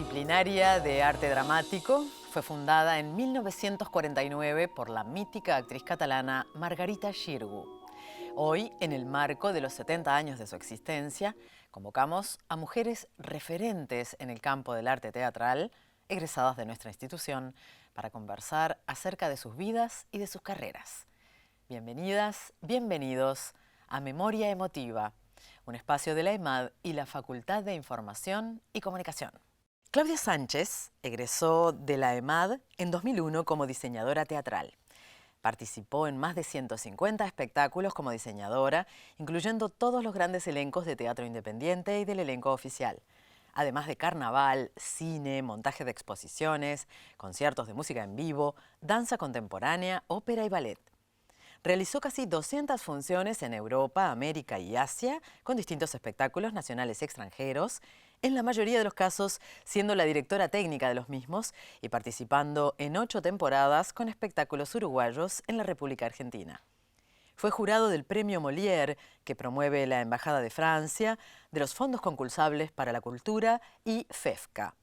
Interdisciplinaria de Arte Dramático fue fundada en 1949 por la mítica actriz catalana Margarita Xirgu. Hoy, en el marco de los 70 años de su existencia, convocamos a mujeres referentes en el campo del arte teatral, egresadas de nuestra institución, para conversar acerca de sus vidas y de sus carreras. Bienvenidas, bienvenidos a Memoria Emotiva, un espacio de la EMAD y la Facultad de Información y Comunicación. Claudia Sánchez egresó de la EMAD en 2001 como diseñadora teatral. Participó en más de 150 espectáculos como diseñadora, incluyendo todos los grandes elencos de teatro independiente y del elenco oficial, además de carnaval, cine, montaje de exposiciones, conciertos de música en vivo, danza contemporánea, ópera y ballet. Realizó casi 200 funciones en Europa, América y Asia, con distintos espectáculos nacionales y extranjeros, en la mayoría de los casos siendo la directora técnica de los mismos y participando en 8 temporadas con espectáculos uruguayos en la República Argentina. Fue jurado del Premio Molière, que promueve la Embajada de Francia, de los Fondos Concursables para la Cultura y FEFCA.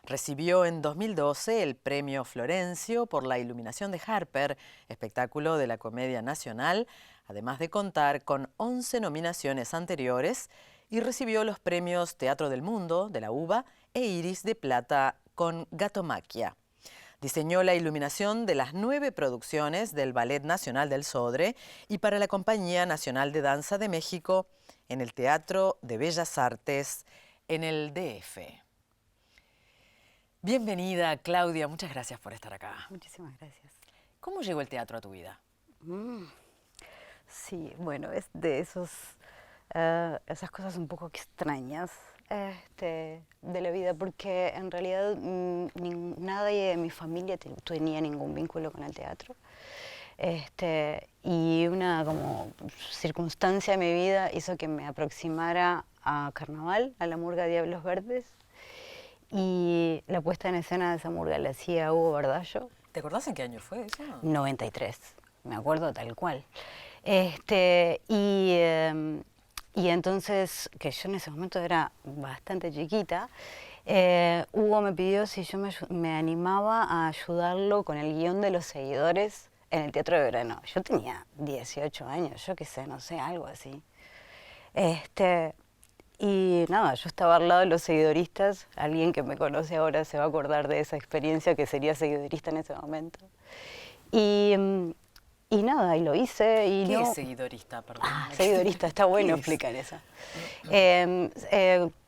Recibió en 2012 el Premio Florencio por la iluminación de Harper, espectáculo de la Comedia Nacional, además de contar con 11 nominaciones anteriores, y recibió los premios Teatro del Mundo, de la UBA, e Iris de Plata con Gatomaquia. Diseñó la iluminación de las 9 producciones del Ballet Nacional del Sodre y para la Compañía Nacional de Danza de México en el Teatro de Bellas Artes en el DF. Bienvenida, Claudia. Muchas gracias por estar acá. Muchísimas gracias. ¿Cómo llegó el teatro a tu vida? Sí, bueno, es de esas cosas un poco extrañas de la vida, porque en realidad nadie de mi familia tenía ningún vínculo con el teatro. Y una como circunstancia de mi vida hizo que me aproximara a Carnaval, a la murga Diablos Verdes. Y la puesta en escena de esa murga la hacía Hugo Bardallo. ¿Te acordás en qué año fue eso? 93, me acuerdo tal cual. Y entonces, que yo en ese momento era bastante chiquita, Hugo me pidió si yo me animaba a ayudarlo con el guión de Los Seguidores en el Teatro de Verano. Yo tenía 18 años, yo qué sé, no sé, algo así. Y nada, yo estaba al lado de los seguidoristas. Alguien que me conoce ahora se va a acordar de esa experiencia, que sería seguidorista en ese momento. Y nada, y lo hice. Y ¿Qué no... es seguidorista? Perdón. Seguidorista, está bueno explicar eso.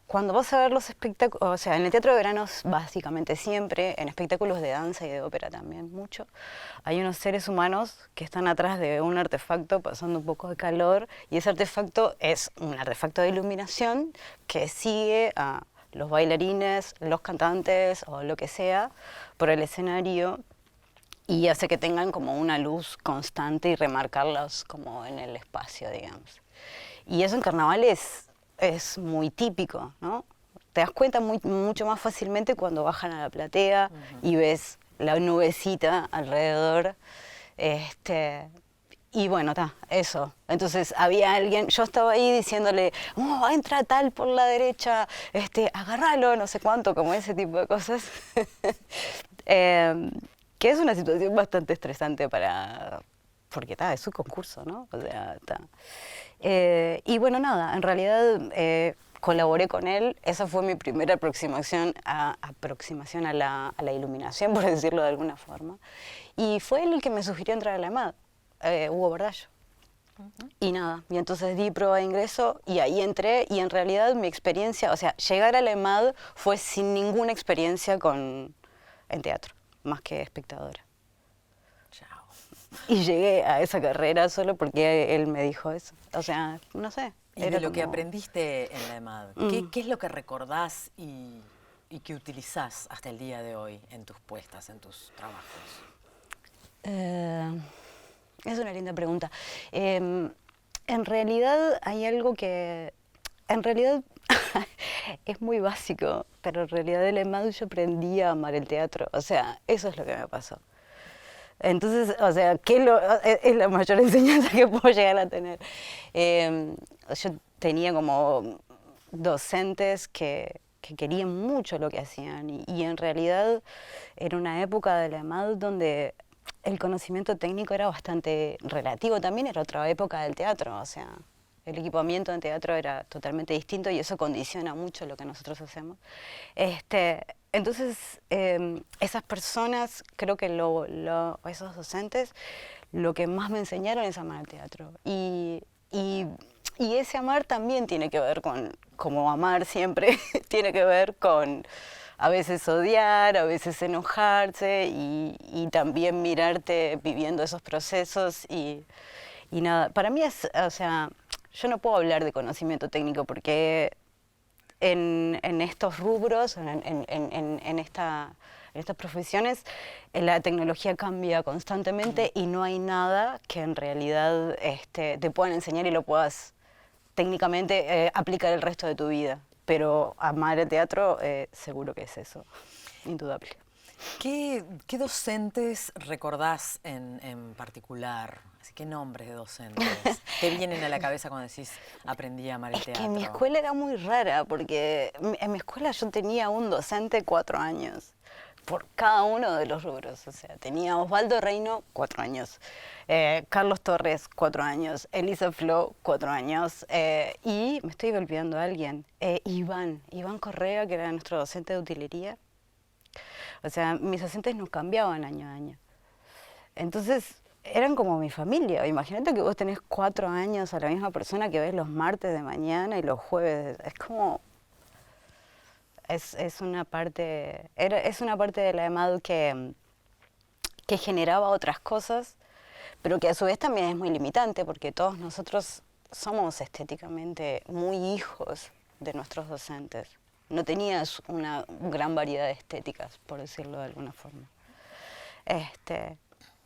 Cuando vas a ver los espectáculos, o sea, en el Teatro de Verano básicamente siempre, en espectáculos de danza y de ópera también mucho, hay unos seres humanos que están atrás de un artefacto pasando un poco de calor, y ese artefacto es un artefacto de iluminación que sigue a los bailarines, los cantantes o lo que sea por el escenario y hace que tengan como una luz constante y remarcarlos como en el espacio, digamos. Y eso en Carnaval es muy típico, ¿no? Te das cuenta mucho más fácilmente cuando bajan a la platea y ves la nubecita alrededor. Y bueno, eso. Entonces había alguien, yo estaba ahí diciéndole, oh, entra tal por la derecha, agárralo, no sé cuánto, como ese tipo de cosas. Que es una situación bastante estresante porque es su concurso, ¿no? O sea, y bueno, nada, en realidad colaboré con él. Esa fue mi primera aproximación a la iluminación, por decirlo de alguna forma. Y fue él el que me sugirió entrar a la EMAD, Hugo Bardallo. Y nada, y entonces di prueba de ingreso y ahí entré, y en realidad mi experiencia, o sea, llegar a la EMAD fue sin ninguna experiencia en teatro, más que espectadora. Y llegué a esa carrera solo porque él me dijo eso. O sea, no sé. Y de lo que aprendiste en la EMAD, ¿qué es lo que recordás y que utilizás hasta el día de hoy en tus puestas, en tus trabajos? Es una linda pregunta. En realidad hay algo que... En realidad es muy básico, pero en realidad en la EMAD yo aprendí a amar el teatro. O sea, eso es lo que me pasó. Entonces, o sea, es la mayor enseñanza que puedo llegar a tener. Yo tenía como docentes que que querían mucho lo que hacían y en realidad era una época de la EMAD donde el conocimiento técnico era bastante relativo, también era otra época del teatro, o sea, el equipamiento en teatro era totalmente distinto y eso condiciona mucho lo que nosotros hacemos. Entonces, esas personas, creo que esos docentes, lo que más me enseñaron es amar el teatro. Y ese amar también tiene que ver con, como amar siempre, tiene que ver con a veces odiar, a veces enojarse y también mirarte viviendo esos procesos y nada. Para mí es, o sea, yo no puedo hablar de conocimiento técnico porque en estos rubros, en estas profesiones, la tecnología cambia constantemente y no hay nada que en realidad te puedan enseñar y lo puedas técnicamente aplicar el resto de tu vida. Pero amar el teatro seguro que es eso, indudable. ¿Qué docentes recordás en particular? Así, ¿qué nombres de docentes te vienen a la cabeza cuando decís aprendí a amar el teatro? Es que mi escuela era muy rara porque en mi escuela yo tenía un docente 4 años por cada uno de los rubros. O sea, tenía Osvaldo Reino, 4 años, Carlos Torres, 4 años, Elisa Flo, 4 años, y me estoy olvidando a alguien, Iván Correa, que era nuestro docente de utilería. O sea, mis docentes nos cambiaban año a año. Entonces, eran como mi familia. Imagínate que vos tenés 4 años a la misma persona que ves los martes de mañana y los jueves. Es como... Es una parte de la EMAD que generaba otras cosas, pero que a su vez también es muy limitante, porque todos nosotros somos estéticamente muy hijos de nuestros docentes. No tenías una gran variedad de estéticas, por decirlo de alguna forma.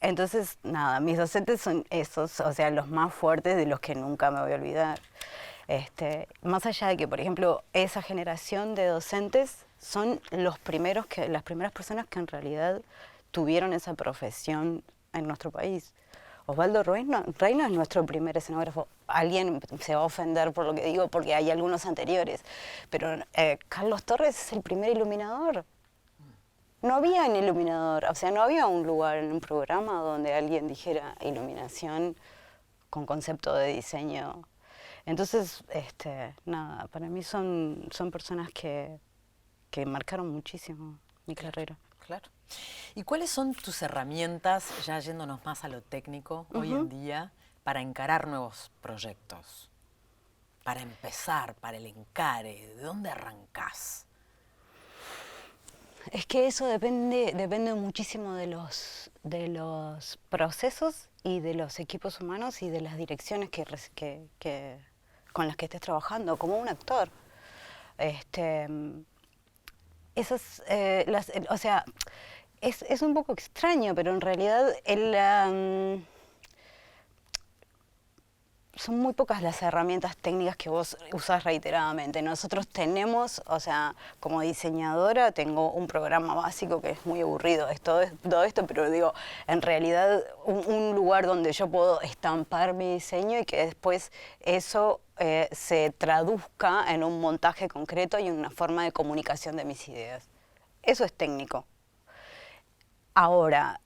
Entonces, nada, mis docentes son esos, o sea, los más fuertes de los que nunca me voy a olvidar. Más allá de que, por ejemplo, esa generación de docentes son las primeras personas que en realidad tuvieron esa profesión en nuestro país. Osvaldo Reino es nuestro primer escenógrafo. Alguien se va a ofender por lo que digo porque hay algunos anteriores, pero Carlos Torres es el primer iluminador. No había un iluminador, o sea, no había un lugar en un programa donde alguien dijera iluminación con concepto de diseño. Entonces, nada, para mí son personas que marcaron muchísimo mi carrera. Claro. ¿Y cuáles son tus herramientas, ya yéndonos más a lo técnico, hoy en día, para encarar nuevos proyectos? Para empezar, para el encare, ¿de dónde arrancás? Es que eso depende muchísimo de los procesos y de los equipos humanos y de las direcciones con las que estés trabajando, como un actor. O sea, es un poco extraño, pero en realidad son muy pocas las herramientas técnicas que vos usás reiteradamente. Nosotros tenemos, o sea, como diseñadora tengo un programa básico que es muy aburrido, es todo esto, pero digo, en realidad un lugar donde yo puedo estampar mi diseño y que después eso se traduzca en un montaje concreto y en una forma de comunicación de mis ideas. Eso es técnico. Ahora,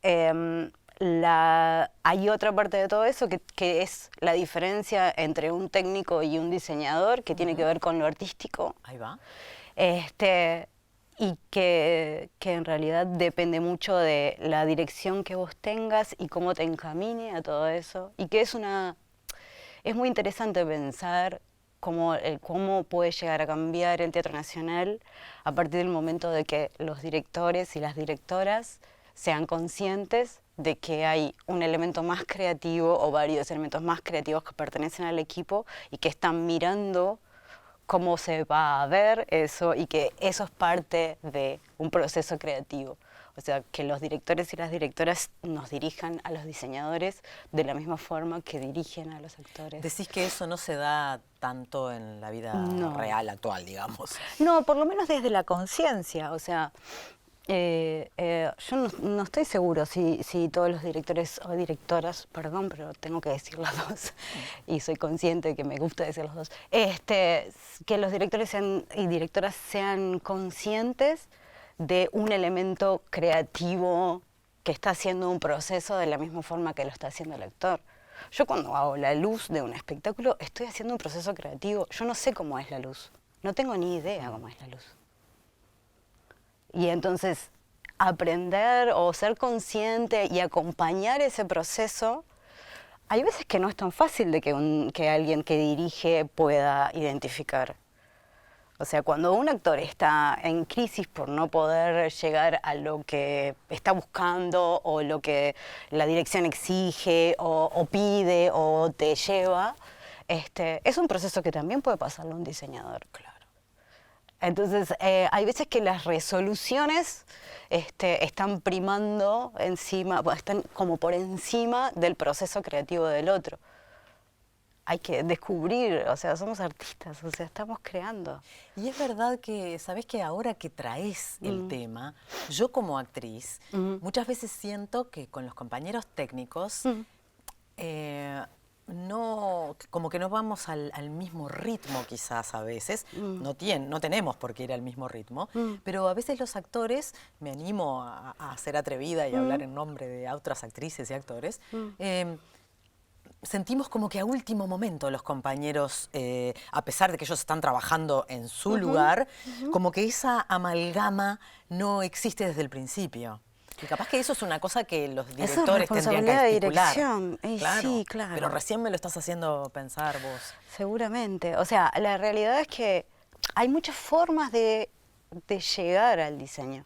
hay otra parte de todo eso que es la diferencia entre un técnico y un diseñador, que tiene que ver con lo artístico. Ahí va. Y que en realidad depende mucho de la dirección que vos tengas y cómo te encamine a todo eso. Y que es muy interesante pensar cómo puede llegar a cambiar el Teatro Nacional a partir del momento de que los directores y las directoras sean conscientes de que hay un elemento más creativo o varios elementos más creativos que pertenecen al equipo y que están mirando cómo se va a ver eso y que eso es parte de un proceso creativo. O sea, que los directores y las directoras nos dirijan a los diseñadores de la misma forma que dirigen a los actores. Decís que eso no se da tanto en la vida real actual, digamos. No, por lo menos desde la conciencia. O sea, Yo no estoy seguro si todos los directores o directoras, perdón, pero tengo que decir las dos, y soy consciente de que me gusta decir las dos, que los directores y directoras sean conscientes de un elemento creativo que está haciendo un proceso de la misma forma que lo está haciendo el actor. Yo cuando hago la luz de un espectáculo estoy haciendo un proceso creativo. Yo no sé cómo es la luz, no tengo ni idea cómo es la luz. Y entonces aprender o ser consciente y acompañar ese proceso, hay veces que no es tan fácil de que alguien que dirige pueda identificar. O sea, cuando un actor está en crisis por no poder llegar a lo que está buscando o lo que la dirección exige o pide o te lleva, es un proceso que también puede pasarle a un diseñador. Claro. Entonces, hay veces que las resoluciones están primando encima, están como por encima del proceso creativo del otro. Hay que descubrir, o sea, somos artistas, o sea, estamos creando. Y es verdad que, ¿sabés que ahora que traes el tema, yo como actriz, muchas veces siento que con los compañeros técnicos, como que no vamos al mismo ritmo quizás a veces, no tenemos por qué ir al mismo ritmo, pero a veces los actores, me animo a ser atrevida y a hablar en nombre de otras actrices y actores, sentimos como que a último momento los compañeros, a pesar de que ellos están trabajando en su lugar, como que esa amalgama no existe desde el principio. Y capaz que eso es una cosa que los directores tendrían que articular. Dirección. Claro, sí, claro. Pero recién me lo estás haciendo pensar vos. Seguramente. O sea, la realidad es que hay muchas formas de llegar al diseño.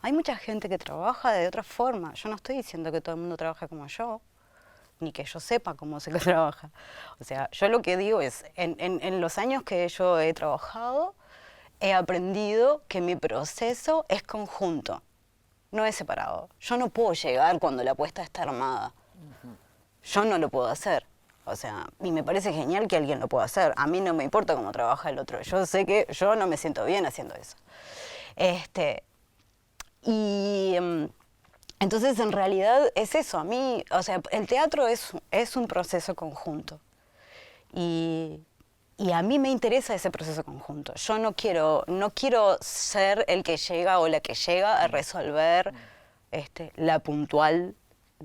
Hay mucha gente que trabaja de otra forma. Yo no estoy diciendo que todo el mundo trabaja como yo, ni que yo sepa cómo se trabaja. O sea, yo lo que digo es, en los años que yo he trabajado, he aprendido que mi proceso es conjunto, no es separado. Yo no puedo llegar cuando la puesta está armada. Yo no lo puedo hacer. O sea, y me parece genial que alguien lo pueda hacer. A mí no me importa cómo trabaja el otro. Yo sé que yo no me siento bien haciendo eso. Entonces, en realidad, es eso. A mí, o sea, el teatro es un proceso conjunto. Y a mí me interesa ese proceso conjunto. Yo no quiero ser el que llega o la que llega a resolver la puntual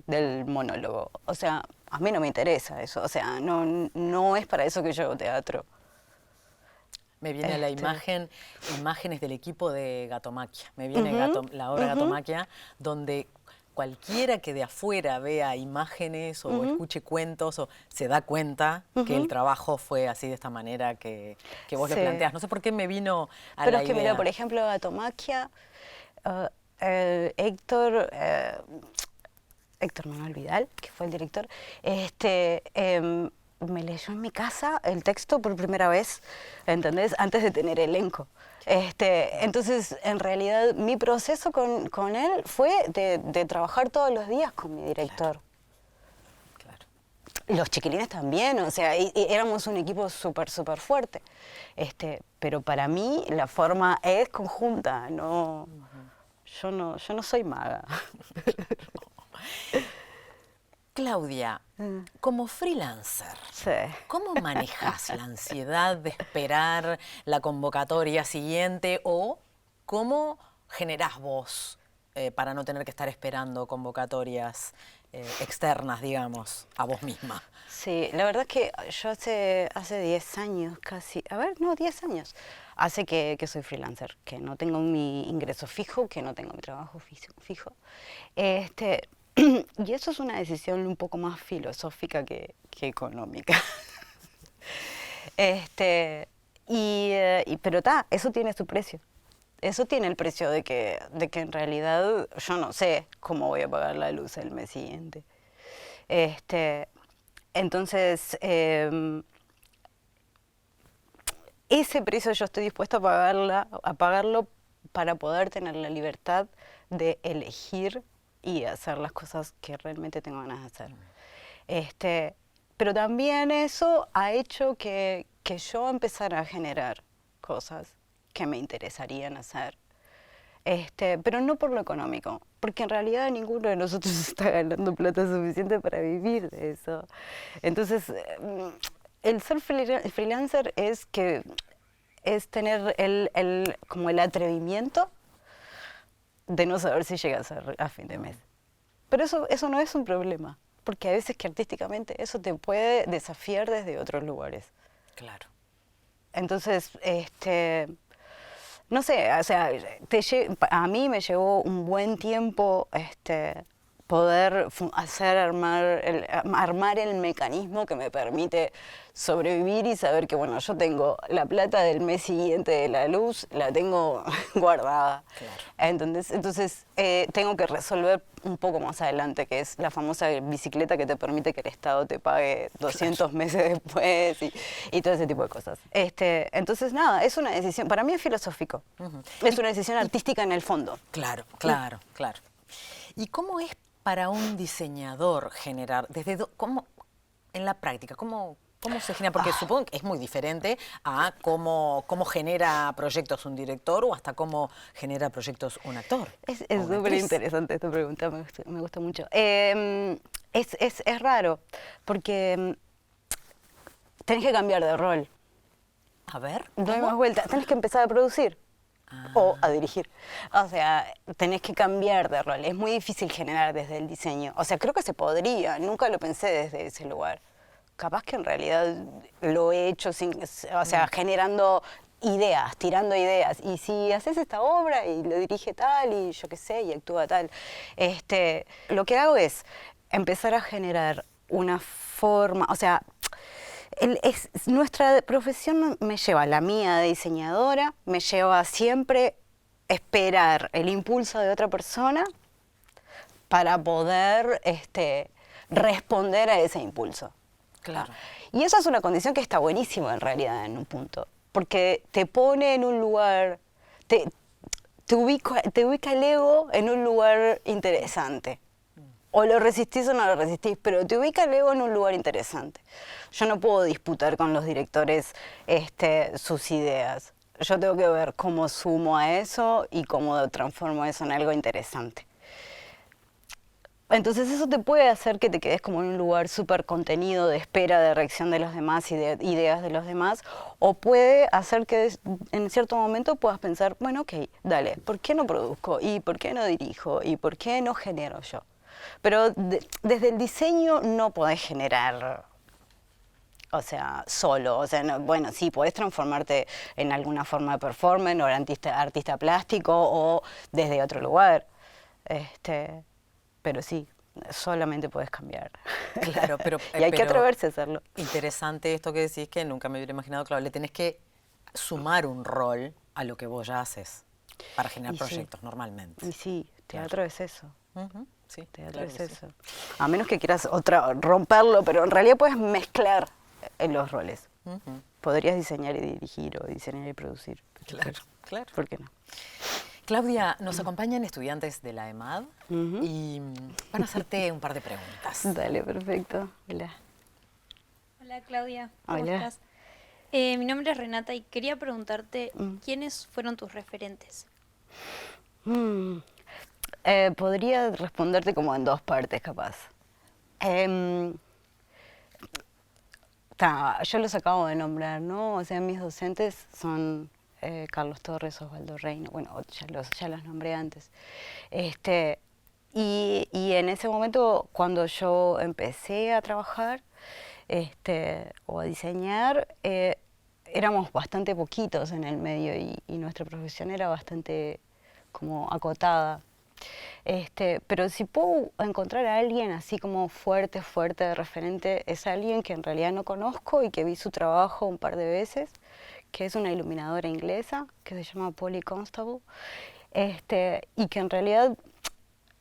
del monólogo. O sea, a mí no me interesa eso. O sea, no es para eso que yo hago teatro. Me viene a la imágenes del equipo de Gatomaquia. Me viene la obra Gatomaquia, donde cualquiera que de afuera vea imágenes o escuche cuentos o se da cuenta que el trabajo fue así de esta manera que vos lo planteás. No sé por qué me vino a la idea. Pero es que, mira, por ejemplo, Gatomaquia, Héctor Manuel Vidal, que fue el director, me leyó en mi casa el texto por primera vez, ¿entendés? Antes de tener elenco. Entonces, en realidad, mi proceso con él fue de trabajar todos los días con mi director. Claro. Los chiquilines también, o sea, y éramos un equipo súper fuerte. Pero para mí la forma es conjunta, no, yo no soy maga. Claudia, como freelancer, ¿cómo manejas la ansiedad de esperar la convocatoria siguiente o cómo generás vos para no tener que estar esperando convocatorias externas, digamos, a vos misma? Sí, la verdad es que yo hace 10 años casi, 10 años, hace que soy freelancer, que no tengo mi ingreso fijo, que no tengo mi trabajo fijo. Y eso es una decisión un poco más filosófica que económica. Pero eso tiene su precio. Eso tiene el precio de que en realidad yo no sé cómo voy a pagar la luz el mes siguiente. Entonces, ese precio yo estoy dispuesta a pagarlo para poder tener la libertad de elegir y hacer las cosas que realmente tengo ganas de hacer. Pero también eso ha hecho que yo empezara a generar cosas que me interesarían hacer. pero no por lo económico, porque en realidad ninguno de nosotros está ganando plata suficiente para vivir de eso. Entonces, el ser freelancer es tener como el atrevimiento de no saber si llegas a fin de mes. Pero eso no es un problema, porque a veces que artísticamente eso te puede desafiar desde otros lugares. Claro. Entonces, no sé, o sea, a mí me llevó un buen tiempo poder armar el mecanismo que me permite sobrevivir y saber que, bueno, yo tengo la plata del mes siguiente de la luz, la tengo guardada. Claro. Entonces tengo que resolver un poco más adelante, que es la famosa bicicleta que te permite que el Estado te pague 200 claro. meses después y todo ese tipo de cosas. Entonces, nada, es una decisión, para mí es filosófico, es una decisión artística en el fondo. Claro, claro, claro. ¿Y cómo es para un diseñador generar, cómo, en la práctica, cómo se genera? Porque supongo que es muy diferente a cómo genera proyectos un director o hasta cómo genera proyectos un actor. Es súper interesante esta pregunta, me gusta mucho. Es raro, porque tenés que cambiar de rol. A ver, no hay más vuelta, tenés que empezar a producir. O a dirigir. O sea, tenés que cambiar de rol. Es muy difícil generar desde el diseño. O sea, creo que se podría. Nunca lo pensé desde ese lugar. Capaz que en realidad lo he hecho generando ideas, tirando ideas. Y si haces esta obra y lo dirige tal y yo qué sé, y actúa tal. Lo que hago es empezar a generar una forma, o sea, nuestra profesión me lleva, la mía de diseñadora, me lleva a siempre esperar el impulso de otra persona para poder responder a ese impulso. Claro. Y eso es una condición que está buenísima en realidad en un punto, porque te pone en un lugar, te ubica el ego en un lugar interesante. O lo resistís o no lo resistís, pero te ubica el ego en un lugar interesante. Yo no puedo disputar con los directores sus ideas. Yo tengo que ver cómo sumo a eso y cómo transformo eso en algo interesante. Entonces eso te puede hacer que te quedes como en un lugar súper contenido de espera de reacción de los demás y de ideas de los demás, o puede hacer que en cierto momento puedas pensar, bueno, ok, dale, ¿por qué no produzco? ¿Y por qué no dirijo? ¿Y por qué no genero yo? Pero desde el diseño no podés generar, o sea, solo. O sea, no, bueno, sí, podés transformarte en alguna forma de performance o artista plástico o desde otro lugar. Pero sí, solamente podés cambiar. Claro, pero y hay que atreverse a hacerlo. Interesante esto que decís, que nunca me hubiera imaginado. Claro, le tenés que sumar un rol a lo que vos ya haces para generar proyectos normalmente. Y sí, teatro es eso. Sí, teatro es eso. Sí. A menos que quieras romperlo, pero en realidad puedes mezclar en los roles. Podrías diseñar y dirigir o diseñar y producir. Claro, claro. ¿Por qué no? Claudia, nos acompañan estudiantes de la EMAD y van a hacerte un par de preguntas. Dale, perfecto. Hola. Hola Claudia, ¿cómo Hola. estás? Mi nombre es Renata y quería preguntarte, ¿quiénes fueron tus referentes? Podría responderte como en dos partes, capaz. Yo los acabo de nombrar, ¿no? O sea, mis docentes son Carlos Torres, Osvaldo Reina, bueno, ya los nombré antes. Y en ese momento, cuando yo empecé a trabajar o a diseñar, éramos bastante poquitos en el medio y nuestra profesión era bastante como acotada. Pero si puedo encontrar a alguien así como fuerte de referente, es alguien que en realidad no conozco y que vi su trabajo un par de veces, que es una iluminadora inglesa que se llama Polly Constable, y que en realidad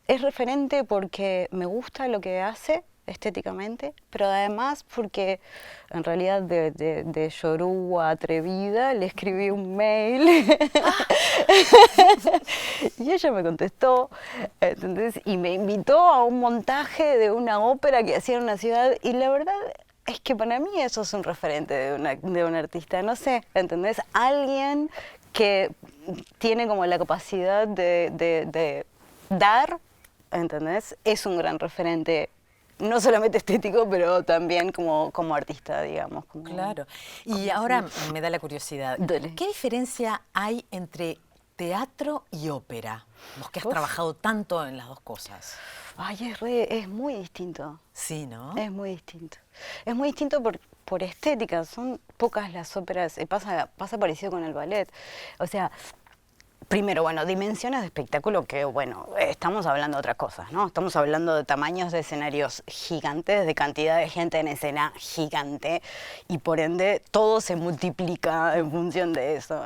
es referente porque me gusta lo que hace estéticamente, pero además porque en realidad de yoruba atrevida le escribí un mail y ella me contestó, ¿entendés? Y me invitó a un montaje de una ópera que hacía en una ciudad y la verdad es que para mí eso es un referente de un artista, no sé, ¿entendés? Alguien que tiene como la capacidad de dar, ¿entendés? Es un gran referente, no solamente estético, pero también como artista, digamos. Claro. Y ahora me da la curiosidad, Dale. ¿qué diferencia hay entre teatro y ópera? Vos que has trabajado tanto en las dos cosas. Ay, es muy distinto. Sí, ¿no? Es muy distinto. Es muy distinto por estética. Son pocas las óperas. Pasa parecido con el ballet. O sea, primero, bueno, dimensiones de espectáculo que, bueno, estamos hablando de otras cosas, ¿no? Estamos hablando de tamaños de escenarios gigantes, de cantidad de gente en escena gigante, y por ende todo se multiplica en función de eso.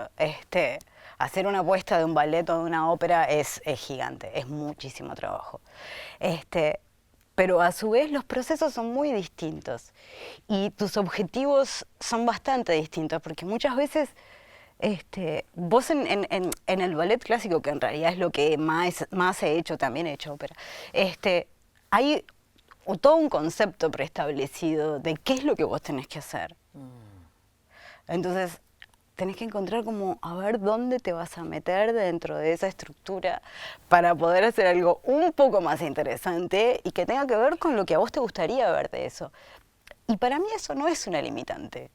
Hacer una apuesta de un ballet o de una ópera es gigante, es muchísimo trabajo. Pero a su vez los procesos son muy distintos y tus objetivos son bastante distintos, porque muchas veces vos en el ballet clásico, que en realidad es lo que más he hecho, también he hecho ópera, hay todo un concepto preestablecido de qué es lo que vos tenés que hacer. Entonces, tenés que encontrar como a ver dónde te vas a meter dentro de esa estructura para poder hacer algo un poco más interesante y que tenga que ver con lo que a vos te gustaría ver de eso. Y para mí eso no es una limitante.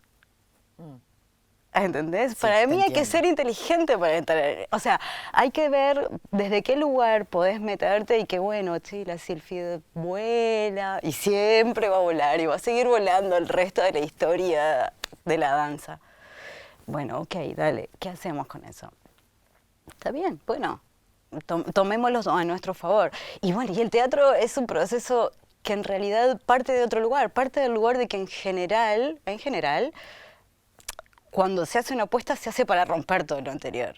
¿Entendés? Sí, Para mí hay entiendo. que ser inteligente para entrar. O sea, hay que ver desde qué lugar podés meterte y que, bueno, sí, la Sylphide vuela y siempre va a volar y va a seguir volando el resto de la historia de la danza. Bueno, ok, dale, ¿qué hacemos con eso? Está bien, bueno, tomémoslo a nuestro favor. Y bueno, y el teatro es un proceso que en realidad parte de otro lugar, parte del lugar de que en general, cuando se hace una apuesta se hace para romper todo lo anterior.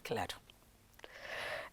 Claro.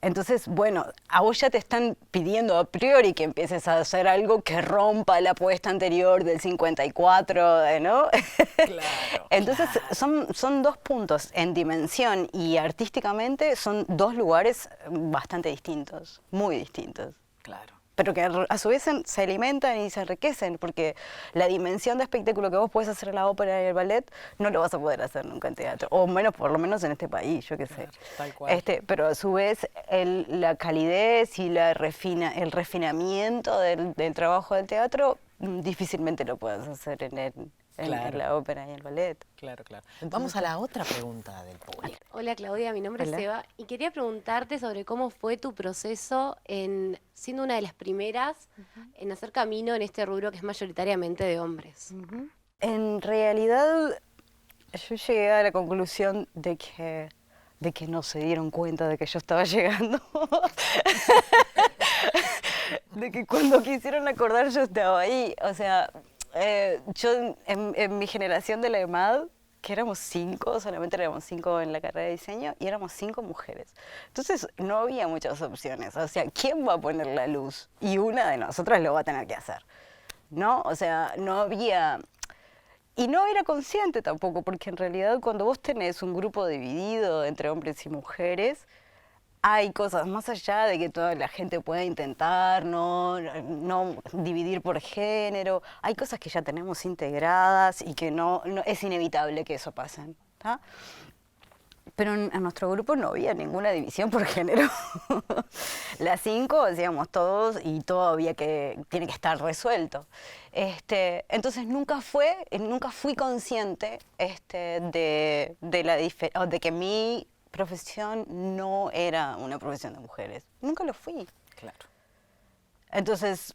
Entonces, bueno, a vos ya te están pidiendo a priori que empieces a hacer algo que rompa la apuesta anterior del 54, ¿no? Claro. Entonces, claro. son dos puntos. En dimensión y artísticamente son dos lugares bastante distintos, muy distintos. Claro. Pero que a su vez se alimentan y se enriquecen, porque la dimensión de espectáculo que vos podés hacer en la ópera y el ballet no lo vas a poder hacer nunca en teatro, o menos por lo menos en este país, yo qué sé. Claro, tal cual. Pero a su vez la calidez y el refinamiento del trabajo del teatro difícilmente lo puedes hacer en Claro. la ópera y el ballet. Claro, claro. Vamos a la otra pregunta del público. Hola Claudia, mi nombre Hola. es Eva y quería preguntarte sobre cómo fue tu proceso en siendo una de las primeras en hacer camino en este rubro que es mayoritariamente de hombres. En realidad, yo llegué a la conclusión de que no se dieron cuenta de que yo estaba llegando. De que cuando quisieron acordar yo estaba ahí. O sea, yo en mi generación de la EMAD, que éramos 5, solamente éramos 5 en la carrera de diseño y éramos 5 mujeres. Entonces no había muchas opciones. O sea, ¿quién va a poner la luz? Y una de nosotras lo va a tener que hacer, ¿no? O sea, no había... Y no era consciente tampoco, porque en realidad cuando vos tenés un grupo dividido entre hombres y mujeres, hay cosas más allá de que toda la gente pueda intentar no dividir por género, hay cosas que ya tenemos integradas y que no es inevitable que eso pase, ¿tá? Pero en nuestro grupo no había ninguna división por género. Las 5 hacíamos todos y todo tiene que estar resuelto. Entonces nunca fui consciente de que mi profesión no era una profesión de mujeres. Nunca lo fui. Claro. Entonces,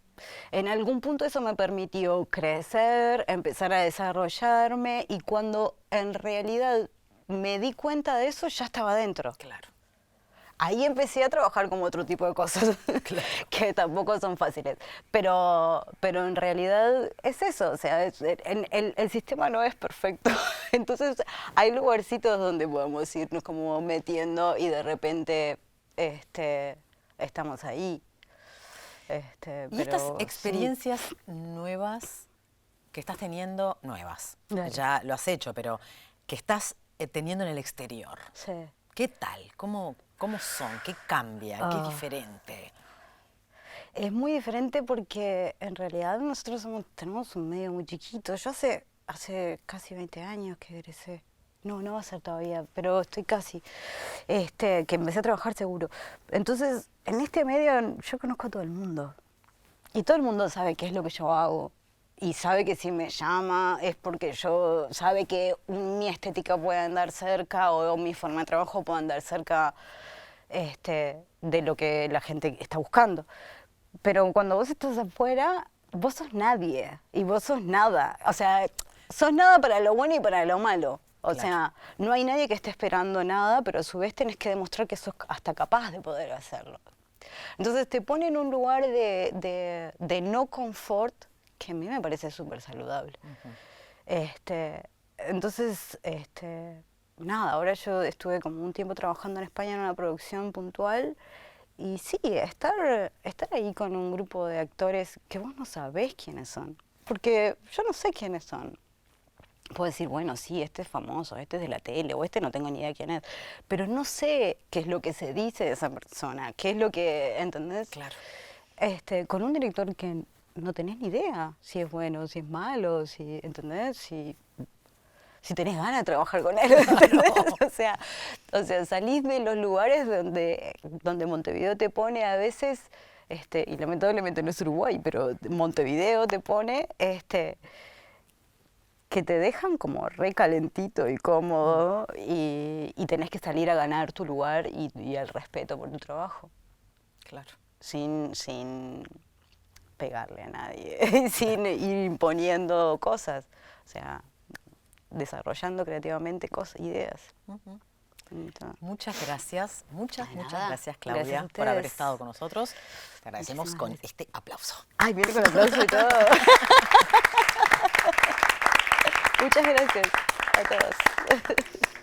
en algún punto eso me permitió crecer, empezar a desarrollarme, y cuando en realidad me di cuenta de eso, ya estaba dentro. Claro. Ahí empecé a trabajar como otro tipo de cosas, Claro. que tampoco son fáciles. Pero en realidad es eso, o sea, el sistema no es perfecto. Entonces hay lugarcitos donde podemos irnos como metiendo y de repente estamos ahí. Y estas experiencias nuevas que estás teniendo, Dale. ya lo has hecho, pero que estás teniendo en el exterior, Sí. ¿qué tal? ¿Cómo son? ¿Qué cambia? ¿Qué es diferente? Es muy diferente porque en realidad nosotros tenemos un medio muy chiquito. Yo hace casi 20 años que egresé. no va a ser todavía, pero estoy casi, que empecé a trabajar seguro. Entonces, en este medio yo conozco a todo el mundo. Y todo el mundo sabe qué es lo que yo hago. Y sabe que si me llama es porque sabe que mi estética puede andar cerca o mi forma de trabajo puede andar cerca de lo que la gente está buscando. Pero cuando vos estás afuera, vos sos nadie y vos sos nada. O sea, sos nada para lo bueno y para lo malo. O sea, no hay nadie que esté esperando nada, pero a su vez tenés que demostrar que sos hasta capaz de poder hacerlo. Entonces te pone en un lugar de no confort que a mí me parece súper saludable. Entonces, nada, ahora yo estuve como un tiempo trabajando en España en una producción puntual y sí, estar ahí con un grupo de actores que vos no sabés quiénes son, porque yo no sé quiénes son. Puedo decir, bueno, sí, este es famoso, este es de la tele, o este no tengo ni idea quién es, pero no sé qué es lo que se dice de esa persona, qué es lo que, ¿entendés? Claro. Con un director que no tenés ni idea si es bueno, si es malo, si, ¿entendés? Si tenés ganas de trabajar con él, ¿entendés? O sea, salís de los lugares donde Montevideo te pone a veces, y lamentablemente no es Uruguay, pero Montevideo te pone, que te dejan como re calentito y cómodo y tenés que salir a ganar tu lugar y el respeto por tu trabajo. Claro. Sin pegarle a nadie, sin ir imponiendo cosas. O sea, desarrollando creativamente cosas, ideas. Muchas gracias, muchas nada. gracias, Claudia, Gracias a por haber ustedes. estado con nosotros. Te agradecemos Muchísimas con gracias. este aplauso. Ay, viene con aplauso y todo. Muchas gracias a todos.